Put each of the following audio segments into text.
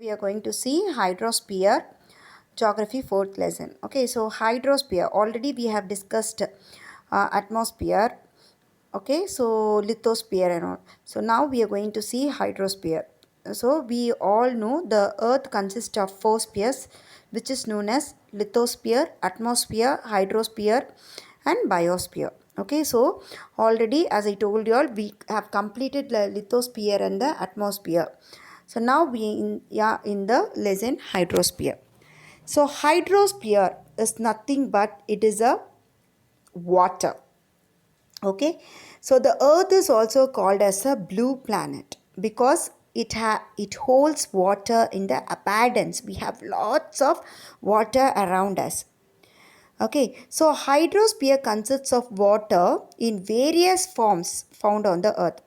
We are going to see hydrosphere geography fourth lesson. Okay, so hydrosphere already we have discussed atmosphere. Okay, so lithosphere and all. So now we are going to see hydrosphere. So we all know the earth consists of four spheres, which is known as lithosphere, atmosphere, hydrosphere and biosphere. Okay, so already as I told you all, we have completed the lithosphere and the atmosphere. So now we in the lesson hydrosphere. So hydrosphere is nothing but it is a water. Okay, so the earth is also called as a blue planet because it holds water in the abundance. We have lots of water around us. Okay, so hydrosphere consists of water in various forms found on the earth.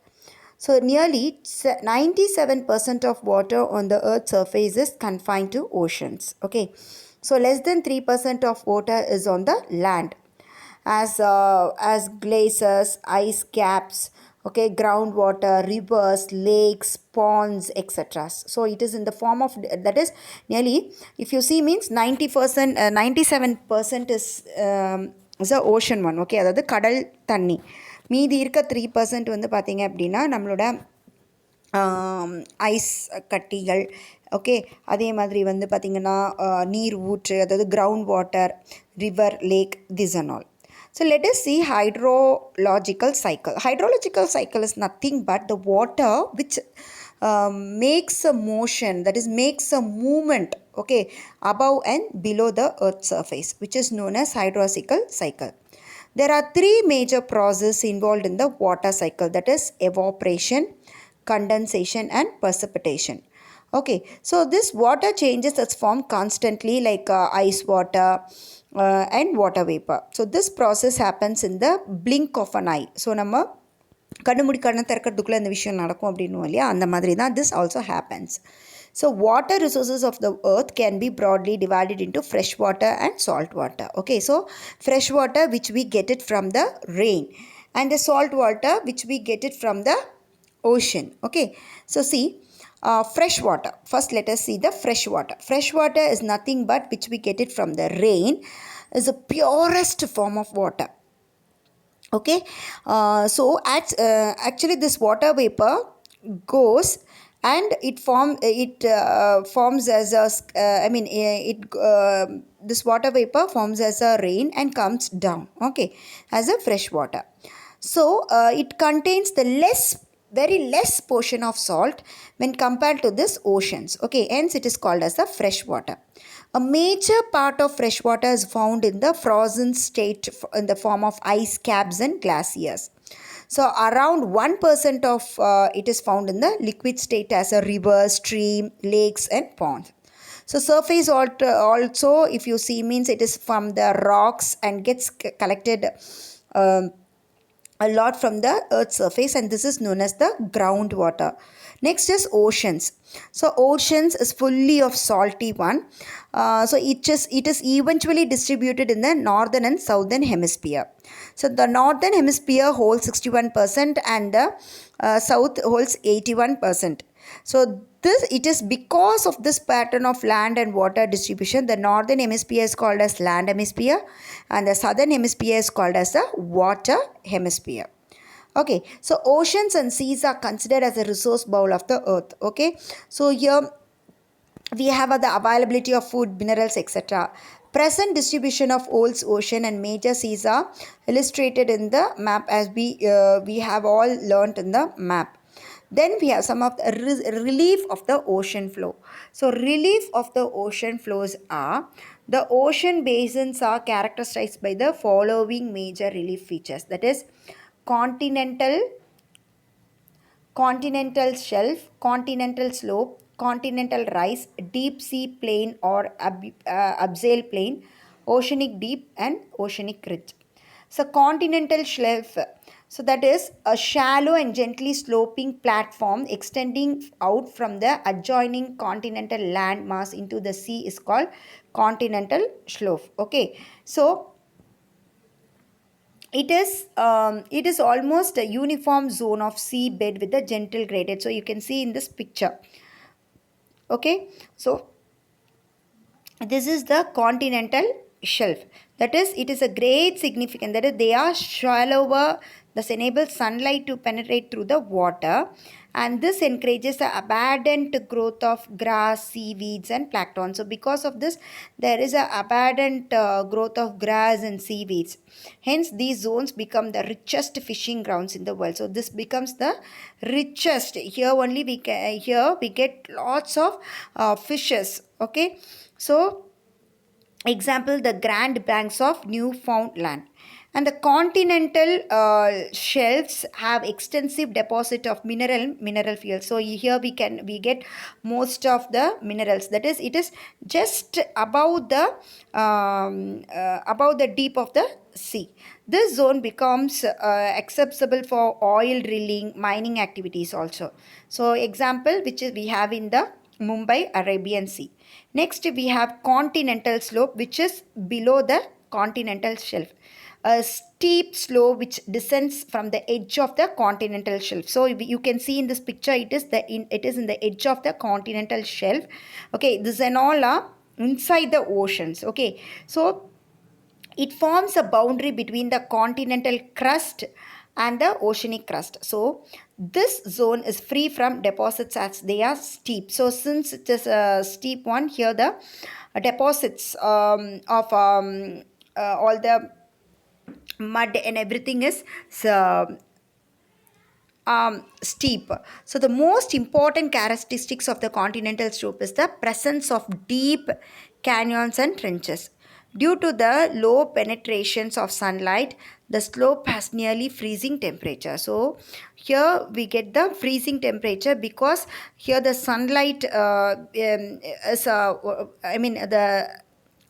So nearly 97% of water on the earth's surface is confined to oceans. Okay, so less than 3% of water is on the land, as glaciers, ice caps, okay, groundwater, rivers, lakes, ponds, etc. So it is in the form of, that is nearly, if you see, means 90%, 97% is the ocean one. Okay, அதாவது கடல் தண்ணி. மீதி இருக்க 3% வந்து பார்த்தீங்க அப்படின்னா நம்மளோட ice கட்டிகள். ஓகே, அதே மாதிரி வந்து பார்த்திங்கன்னா நீர் ஊற்று, அதாவது ground water, river, lake, this and all. So let us see hydrological cycle. Hydrological cycle is nothing but the water which makes a motion, that is makes a movement, okay, above and below the earth's surface, which is known as hydrological cycle. There are three major processes involved in the water cycle, that is evaporation, condensation and precipitation. Okay, so this water changes its form constantly, like ice water and water vapor. So this process happens in the blink of an eye. So நம்ம கண்ணுமுடி கண்ணை திறக்கிறதுக்குள்ளே இந்த விஷயம் நடக்கும் அப்படின்னும் இல்லையா, அந்த மாதிரி தான் this also happens. So water resources of the earth can be broadly divided into fresh water and salt water. Okay, so fresh water which we get it from the rain, and the salt water which we get it from the ocean. Okay, so see, fresh water. First let us see the fresh water. Fresh water is nothing but which we get it from the rain, is the purest form of water. Okay, so actually this water vapor goes and it forms as a this water vapor forms as a rain and comes down, okay, as a fresh water. So it contains the very less portion of salt when compared to this oceans. Okay, hence it is called as the fresh water. A major part of fresh water is found in the frozen state in the form of ice caps and glaciers. So around 1% of it is found in the liquid state as a river, stream, lakes and ponds. So surface water also, if you see, means it is from the rocks and gets collected a lot from the earth's surface, and this is known as the groundwater. Next is oceans. So oceans is fully of salty one. So it is eventually distributed in the northern and southern hemisphere. So the northern hemisphere holds 61% and the south holds 81%. So it is because of this pattern of land and water distribution, the northern hemisphere is called as land hemisphere and the southern hemisphere is called as the water hemisphere. Okay, so oceans and seas are considered as a resource bowl of the earth. Okay, so here we have the availability of food, minerals, etc. Present distribution of old ocean and major seas are illustrated in the map, as we have all learnt in the map. Then we have some of the relief of the ocean flow. So relief of the ocean flows are, the ocean basins are characterized by the following major relief features, that is continental shelf, continental slope, continental rise, deep sea plain or abyssal plain, oceanic deep and oceanic ridge. So continental shelf, so that is a shallow and gently sloping platform extending out from the adjoining continental land mass into the sea is called continental shelf. Okay, so it is almost a uniform zone of sea bed with a gentle gradient. So you can see in this picture, Okay, so this is the continental shelf. That is, it is a great significance that is they are shallower. This enables sunlight to penetrate through the water, and this encourages the abundant growth of grass, seaweeds, and plankton. So because of this, there is a abundant growth of grass and seaweeds. Hence these zones become the richest fishing grounds in the world. So this becomes the richest. Here only here we get lots of fishes. Okay, so example, the Grand Banks of Newfoundland. And the continental shelves have extensive deposit of mineral fuel. So here we get most of the minerals. That is, it is just above the deep of the sea. This zone becomes acceptable for oil drilling, mining activities also. So example which is we have in the Mumbai Arabian Sea. Next we have continental slope, which is below the continental shelf. A steep slope which descends from the edge of the continental shelf. So you can see in this picture, it is in the edge of the continental shelf. Okay, this and all are inside the oceans. Okay, so it forms a boundary between the continental crust and the oceanic crust. So this zone is free from deposits as they are steep. So since it is a steep one, here the deposits of all the mud and everything is steep. So the most important characteristics of the continental slope is the presence of deep canyons and trenches. Due to the low penetrations of sunlight, the slope has nearly freezing temperature. So here we get the freezing temperature because here the sunlight is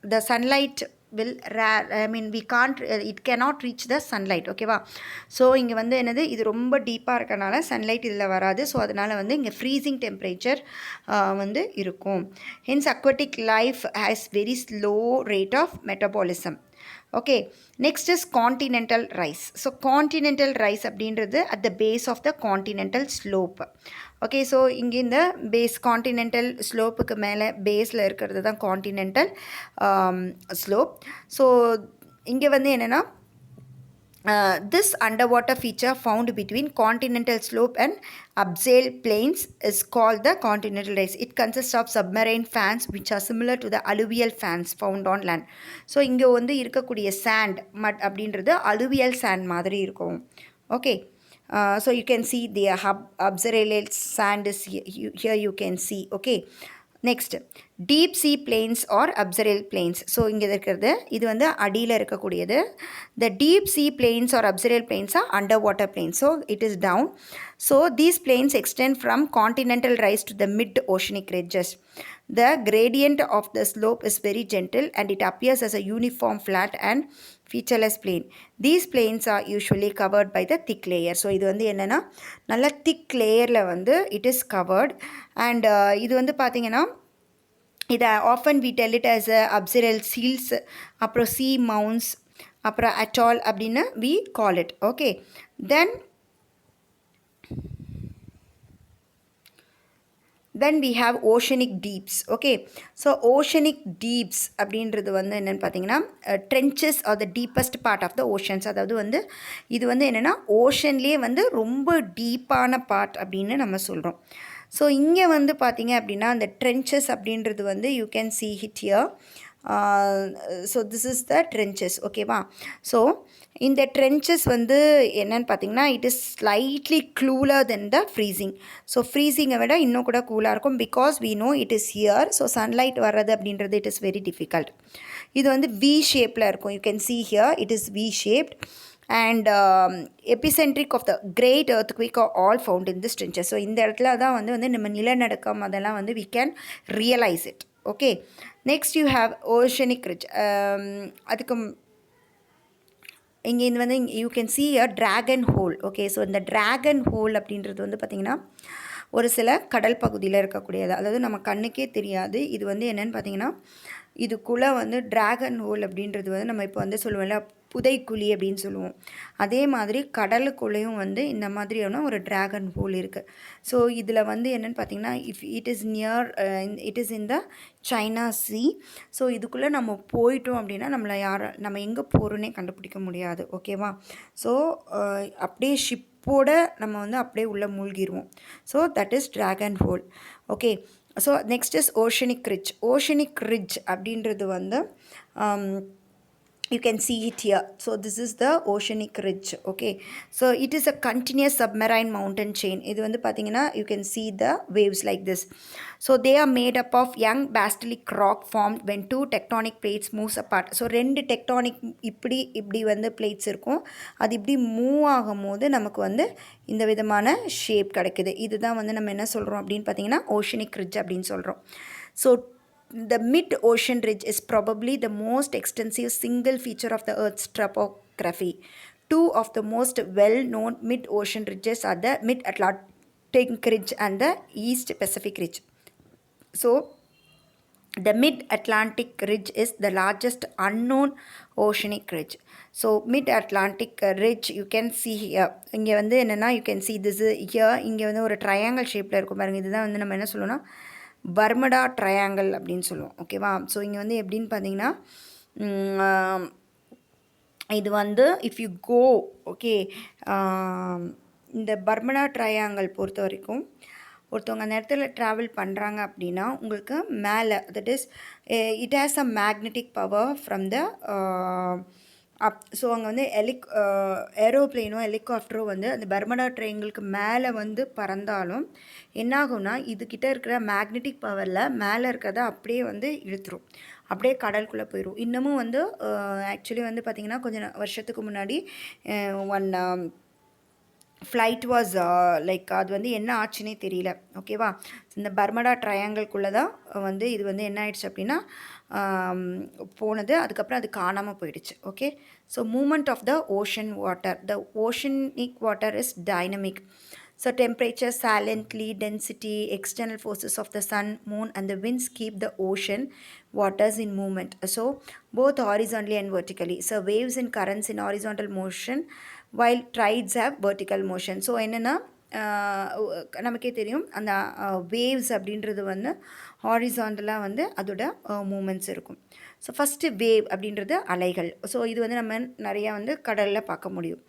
the sunlight will we can't it cannot reach the sunlight. Okay va. So இங்க வந்து என்னது, இது ரொம்ப டீப்பாக இருக்கனால sunlight இதில் வராது. So அதனால் வந்து இங்கே ஃப்ரீசிங் டெம்பரேச்சர் வந்து இருக்கும். Hence aquatic life has very slow rate of metabolism. Okay, next is continental rise. So continental rise அப்படின்றது at the base of the continental slope. Okay, so இங்கே இந்த பேஸ் கான்டினென்டல் ஸ்லோப்புக்கு மேலே பேஸில் இருக்கிறது தான் கான்டினென்டல் ஸ்லோப். ஸோ இங்கே வந்து என்னென்னா this underwater feature found between continental slope and abyssal plains is called the continental rise. It consists of submarine fans which are similar to the alluvial fans found on land. So இங்கே வந்து இருக்கக்கூடிய sand mud அப்படின்றது alluvial sand மாதிரி இருக்கும். Okay, so you can see the abyssal sand is here you can see. Okay, next deep sea plains are abyssal plains. So இங்கே இருக்கிறது இது வந்து அடியில் இருக்கக்கூடியது. The deep sea plains are abyssal plains are under water plains. So it is down. So these plains extend from continental rise to the mid oceanic ridges. The gradient of the slope is very gentle and it appears as a uniform flat and featureless plain. These plains are usually covered by the thick layer. So இது வந்து என்னென்னா நல்லா திக் லேயரில் வந்து it is covered. And இது வந்து பார்த்திங்கன்னா இதை often we tell it as abyssal seals, அப்புறம் சி மவுண்ட்ஸ், அப்புறம் அட்டால் அப்படின்னு we call it. Okay, then we have oceanic deeps. Okay, so oceanic deeps அப்படின்றது வந்து என்னென்னு பார்த்தீங்கன்னா trenches are the deepest part of the oceans. அதாவது வந்து இது வந்து என்னென்னா ஓஷன்லேயே வந்து ரொம்ப டீப்பான பார்ட் அப்படின்னு நம்ம சொல்கிறோம். ஸோ இங்கே வந்து பார்த்தீங்க அப்படின்னா அந்த ட்ரென்ச்சஸ் அப்படின்றது வந்து you can see it here. So this is the trenches. ஓகேவா. ஸோ இந்த ட்ரென்ச்சஸ் வந்து என்னென்னு பார்த்தீங்கன்னா it is slightly cooler than the freezing. So ஃப்ரீசிங்கை விட இன்னும் கூட கூலாக இருக்கும் because we know it is here. So sunlight வர்றது அப்படின்றது இட் இஸ் வெரி டிஃபிகல்ட். இது வந்து வி ஷேப்பில் இருக்கும். You can see here it is V shaped and epicentric of the great earthquake are all found in this trenches. So இந்த இடத்துல தான் வந்து நம்ம நிலநடுக்கம் அதெல்லாம் வந்து we can realize it. Okay, next you have oceanic ridge. அதுக்கு இங்கே இது வந்து you can see a dragon hole. Okay, so இந்த dragon hole அப்படின்றது வந்து பார்த்திங்கன்னா ஒரு சில கடல் பகுதியில் இருக்கக்கூடியது, அதாவது நம்ம கண்ணுக்கே தெரியாது. இது வந்து என்னென்னு பார்த்திங்கன்னா இதுக்குள்ளே வந்து ட்ராகன் ஹோல் அப்படின்றது வந்து நம்ம இப்போ வந்து சொல்லுவோம்ல புதைக்குழி அப்படின்னு சொல்லுவோம். அதே மாதிரி கடலுக்குள்ளேயும் வந்து இந்த மாதிரியான ஒரு டிராகன் ஹோல் இருக்குது. ஸோ இதில் வந்து என்னென்னு பார்த்தீங்கன்னா, if it is near it is in the China C. So இதுக்குள்ளே நம்ம போயிட்டோம் அப்படின்னா நம்ம எங்கே போகிறோன்னே கண்டுபிடிக்க முடியாது. ஓகேவா? ஸோ அப்படியே ஷிப்போட நம்ம வந்து அப்படியே உள்ளே மூழ்கிடுவோம். So that is dragon hole. Okay. So next is oceanic ridge. Oceanic ridge அப்படின்றது வந்து you can see it here. So this is the oceanic ridge. Okay, so it is a continuous submarine mountain chain. இது வந்து பார்த்தீங்கன்னா you can see the waves like this. So they are made up of young basalt rock formed when two tectonic plates moves apart. So ரெண்டு tectonic இப்படி வந்து plates இருக்கும். அது இப்படி move ஆகும்போது நமக்கு வந்து இந்த விதமான ஷேப் கிடைக்குது. இதுதான் வந்து நம்ம என்ன சொல்கிறோம் அப்படின்னு பார்த்தீங்கன்னா ஓஷனிக் ரிட்ஜ் அப்படின்னு சொல்கிறோம். So the mid-ocean ridge is probably the most extensive single feature of the Earth's topography. Two of the most well-known mid-ocean ridges are the Mid-Atlantic Ridge and the East Pacific Ridge. So, the Mid-Atlantic Ridge is the largest unknown oceanic ridge. So, Mid-Atlantic Ridge you can see here. இங்கே வந்து என்னென்னா you can see this here. இங்கே வந்து ஒரு triangle ஷேப்பில் இருக்கும் பாருங்கள். இதுதான் வந்து நம்ம என்ன சொல்லணும்னா பர்முடா ட்ரையாங்கிள் அப்படின்னு சொல்லுவோம். ஓகேவா? ஸோ இங்கே வந்து எப்படின்னு பார்த்தீங்கன்னா இது வந்து இஃப் யூ கோ ஓகே இந்த பர்முடா ட்ரையாங்கிள் பொறுத்த வரைக்கும் ஒருத்தவங்க அந்த இடத்துல ட்ராவல் பண்ணுறாங்க அப்படின்னா உங்களுக்கு மேலே that is it has a magnetic power from the so அங்கே வந்து ஏரோப்ளேனோ ஹெலிகாப்டரோ வந்து அந்த பர்முடா ட்ரையாங்கிளுக்கு மேலே வந்து பறந்தாலும் என்னாகும்னா இதுக்கிட்ட இருக்கிற மேக்னெட்டிக் பவரில் மேலே இருக்கிறத அப்படியே வந்து இழுத்துரும், அப்படியே கடலுக்குள்ளே போயிடும். இன்னமும் வந்து ஆக்சுவலி வந்து பார்த்திங்கன்னா கொஞ்சம் வருஷத்துக்கு முன்னாடி ஒன் ஃப்ளைட் வாஸ் லைக் அது வந்து என்ன ஆச்சுன்னே தெரியல. ஓகேவா? இந்த பர்முடா ட்ரையாங்கிள்குள்ளே தான் வந்து இது வந்து என்ன ஆயிடுச்சு அப்படின்னா போனது. அதுக்கப்புறம் அது காணாமல் போயிடுச்சு. Okay. So movement of the ocean water. The oceanic water is dynamic. So temperature, salinity, density, external forces of the sun, moon and the winds keep the ocean waters in movement. So both horizontally and vertically. So waves and currents in horizontal motion while tides have vertical motion. So என்னென்னா நமக்கே தெரியும் அந்த waves அப்படின்றது வந்து ஹாரிசாண்டலாக வந்து அதோட moments இருக்கும். So first wave அப்படின்றது அலைகள். ஸோ இது வந்து நம்ம நிறையா வந்து கடலில் பார்க்க முடியும்.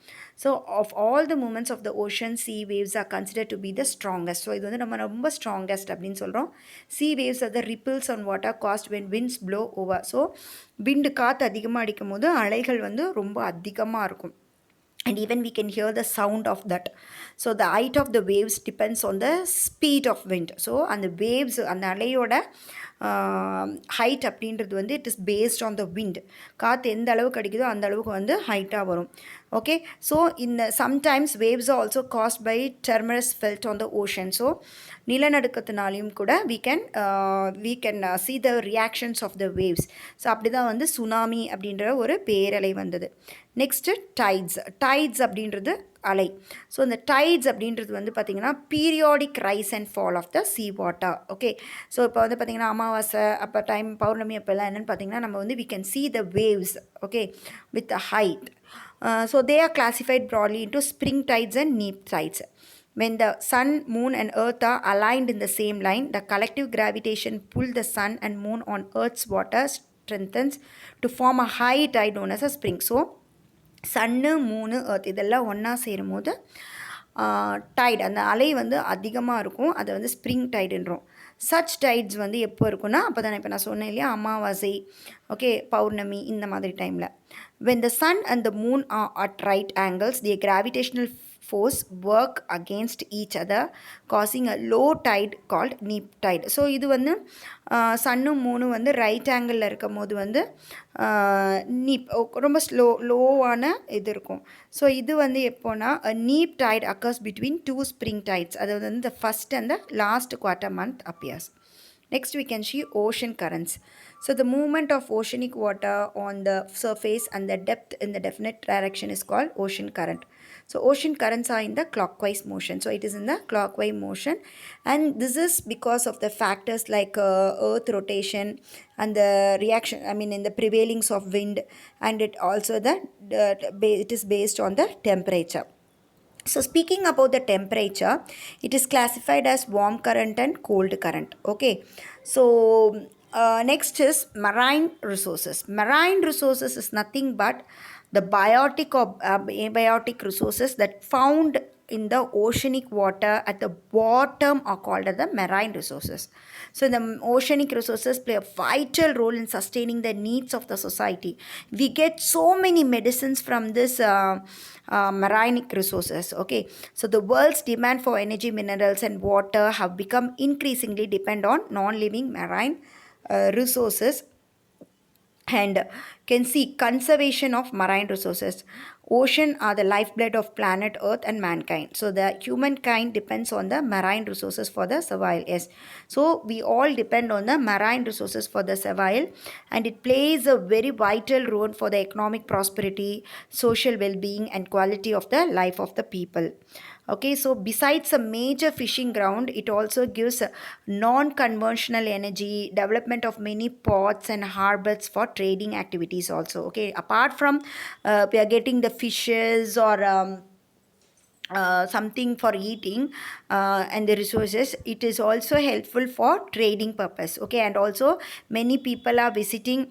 So of all the movements of the ocean sea waves are consider to be the strongest. So இது வந்து நம்ம ரொம்ப ஸ்ட்ராங்கஸ்ட் அப்படின்னு சொல்கிறோம். Sea waves are the ripples on water caused when winds blow over. So wind காற்று அதிகமாக அடிக்கும் போது அலைகள் வந்து ரொம்ப அதிகமாக இருக்கும். And even we can hear the sound of that. So the height of the waves depends on the speed of wind. So and the waves and the அலையோட ஹைட் அப்படின்றது வந்து it is based on the wind. காற்று எந்த அளவுக்கு அடிக்குதோ அந்த அளவுக்கு வந்து ஹைட்டாக வரும். ஓகே. ஸோ இந்த sometimes waves are also caused by tremors felt on the ocean. So நிலநடுக்கத்தினாலையும் கூட we can see the reactions of the waves. ஸோ அப்படி தான் வந்து சுனாமி அப்படின்ற ஒரு பேரலை வந்தது. நெக்ஸ்ட்டு டைட்ஸ் அப்படின்றது அலை. ஸோ இந்த டைட்ஸ் அப்படின்றது வந்து பார்த்திங்கன்னா periodic rise and fall of the sea water. Okay. So இப்போ வந்து பார்த்திங்கன்னா அமாவாசை அப்போ டைம் பௌர்ணமி அப்போல்லாம் என்னென்னு பார்த்திங்கன்னா நம்ம வந்து we can see the waves okay with the height. So they are classified broadly into spring tides and neap tides. When the sun, moon and earth are aligned in the same line, the collective gravitation pull the sun and moon on earth's water strengthens to form a high tide known as a spring. So சன்னு மூணு earth இதெல்லாம் ஒன்றா சேரும் போது tight அந்த அலை வந்து அதிகமாக இருக்கும். அதை வந்து ஸ்ப்ரிங் டைடுன்றோம். சச் டைட்ஸ் வந்து எப்போ இருக்குன்னா அப்போ தானே இப்போ நான் சொன்னேன் இல்லையா அமாவாசை ஓகே பௌர்ணமி இந்த மாதிரி டைமில். when the sun and the moon are at right angles, their gravitational force work against each other causing a low tide called neap tide. So இது வந்து சன்னும் மூணும் வந்து ரைட் ஆங்கிளில் இருக்கும் போது வந்து நீப் ரொம்ப லோவான இது இருக்கும். ஸோ இது வந்து எப்போனா neap tide occurs between two spring tides. அதாவது வந்து the first and the last quarter month appears. Next, we can see ocean currents. So, the movement of oceanic water on the surface and the depth in the definite direction is called ocean current. So, ocean currents are in the clockwise motion. So, it is in the clockwise motion, and this is because of the factors like Earth rotation and the reaction. I mean, in the prevailings of wind, and it also it is based on the temperature. So speaking about the temperature, it is classified as warm current and cold current. Okay. So next is marine resources. Marine resources is nothing but the biotic or abiotic resources that found in the oceanic water at the bottom are called as the marine resources. So the oceanic resources play a vital role in sustaining the needs of the society. We get so many medicines from this marine resources. Okay, so the world's demand for energy, minerals, and water have become increasingly depend on non-living marine resources, and can see conservation of marine resources. Ocean are the lifeblood of planet earth and mankind, so the humankind depends on the marine resources for the survival. Yes, so we all depend on the marine resources for the survival, and it plays a very vital role for the economic prosperity, social well-being, and quality of the life of the people. Okay, so besides a major fishing ground, it also gives non-conventional energy, development of many ports and harbors for trading activities also. Okay, apart from we are getting the fishes or something for eating and the resources, it is also helpful for trading purpose. Okay, and also many people are visiting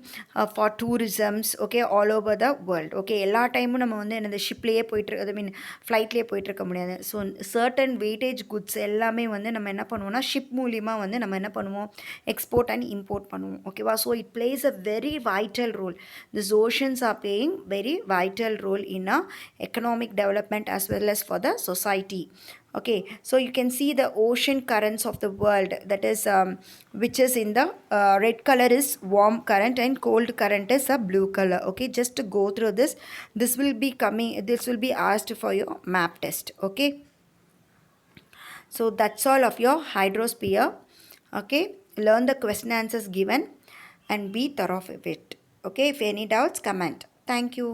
for tourisms. Okay, all over the world. Okay, எல்லா டைமும் நம்ம வந்து இந்த ஷிப்லேயே போயிட்டு, ஐ மீன் ஃப்ளைட்லேயே போயிட்டு இருக்க முடியாது. So certain weightage goods எல்லாமே வந்து நம்ம என்ன பண்ணுவோம்னா ஷிப் மூலியமாக வந்து நம்ம என்ன பண்ணுவோம், எக்ஸ்போர்ட் அண்ட் இம்போர்ட் பண்ணுவோம். ஓகேவா, so it plays a very vital role. This oceans are playing very vital role in economic development as well as for the society. Okay, so you can see the ocean currents of the world, that is which is in the red color is warm current and cold current is a blue color. Okay, just to go through this, this will be asked for your map test. Okay, so that's all of your hydrosphere. Okay, learn the question answers given and be thorough with it. Okay, if any doubts, comment. Thank you.